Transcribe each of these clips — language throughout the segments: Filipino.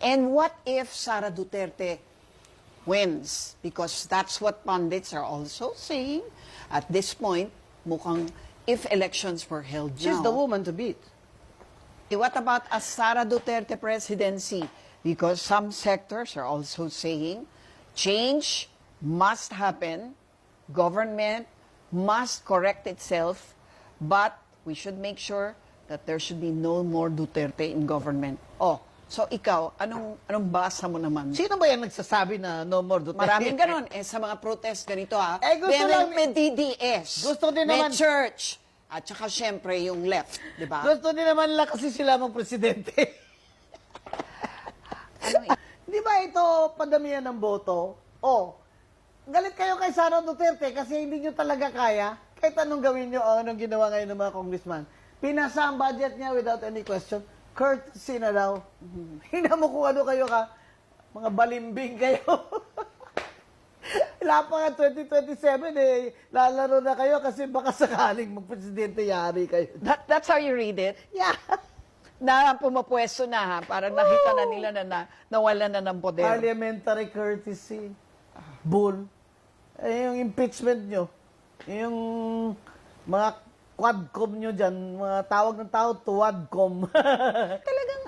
And what if Sara Duterte wins? Because that's what pundits are also saying. At this point, mukhang if elections were held She's now, the woman to beat. what about a Sara Duterte presidency? Because some sectors are also saying change must happen, government must correct itself, but we should make sure that there should be no more Duterte in government. Oh, so ikaw, anong basa mo naman? Sino ba yan nagsasabi na no more Duterte? Maraming ganon. sa mga protest ganito gusto Meron lang- may DDS. Gusto din may naman- church. At saka syempre yung left, di ba? Gusto din naman lang kasi sila mong presidente. Di ba ito padamihan ng boto? Oh, galit kayo kay Sara Duterte kasi hindi nyo talaga kaya. Kahit anong gawin nyo, anong ginawa ngayon ng mga congressman. Pinasa ang budget niya without any question. Courtesy na daw. Hina mo kung ano kayo ka. Mga balimbing kayo. Wala pa nga 2027 lalaro na kayo kasi baka sakaling magpresidente yari kayo. That's how you read it? Yeah. Na pumapwesto na Parang nakita na nila na nawala na ng poder. Parliamentary courtesy. Bull. Yung impeachment nyo. Yung mga quadcom nyo dyan, mga tawag ng tao, tuwadcom. Talagang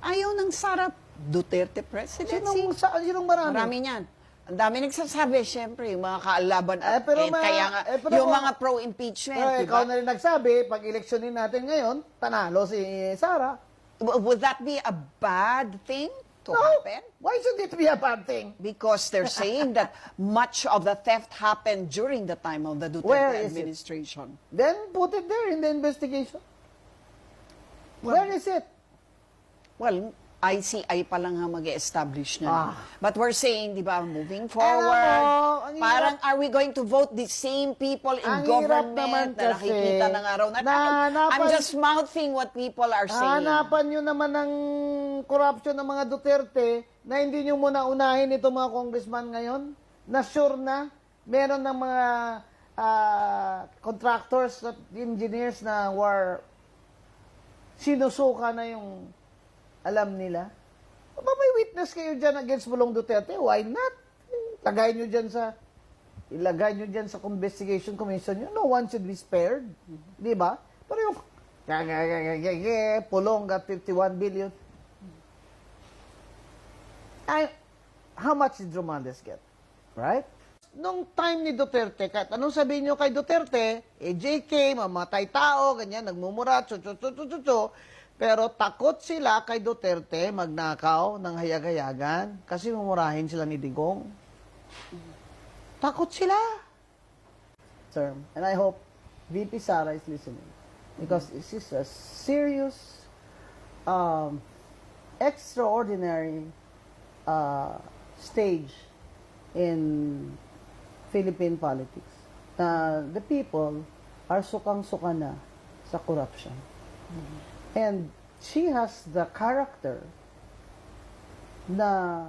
ayaw ng Sara Duterte presidency. Sinong marami? Marami niyan. Ang dami nagsasabi, syempre, yung mga kaalaban. pero kaya nga, pero yung kung- mga pro-impeachment, di Ikaw ba? na rin nagsabi, pag eleksyonin natin ngayon, panalo si Sara. Would that be a bad thing to No. happen? Why should it be a bad thing? Because they're saying that much of the theft happened during the time of the Where Duterte is it? administration. Then put it there in the investigation. Where is it? Well, ICI pa lang ang mag-establish na. Ah. But we're saying, di ba, moving Alam forward, mo, ang hirap- parang are we going to vote the same people in Ang hirap naman government na kasi nakikita ng araw na I'm just mouthing what people are saying. Hanapan nyo naman ng corruption ng mga Duterte na hindi nyo muna unahin itong mga congressman ngayon na sure na meron ng mga contractors at engineers na sinusuka na yung alam nila. May witness kayo dyan against Bulong Duterte, why not? Ilagay nyo dyan sa investigation commission nyo. No one should be spared. Di ba? Pero yung Pulong got 51 billion. How much did Romualdez get? Right? Nung time ni Duterte, kahit anong sabihin nyo kay Duterte, JK, mamatay tao, ganyan, nagmumura, pero takot sila kay Duterte magnakaw ng hayag-hayagan kasi mumurahin sila ni Digong. Takot sila. Term. And I hope VP Sara is listening because this is a serious, extraordinary stage in Philippine politics. The people are sukang-suka na sa corruption. And she has the character na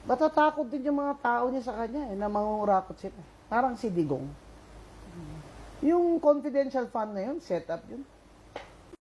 matatakot din yung mga tao niya sa kanya na mangungurakot sila. Parang si Digong. Yung confidential fund na yun, set up yun.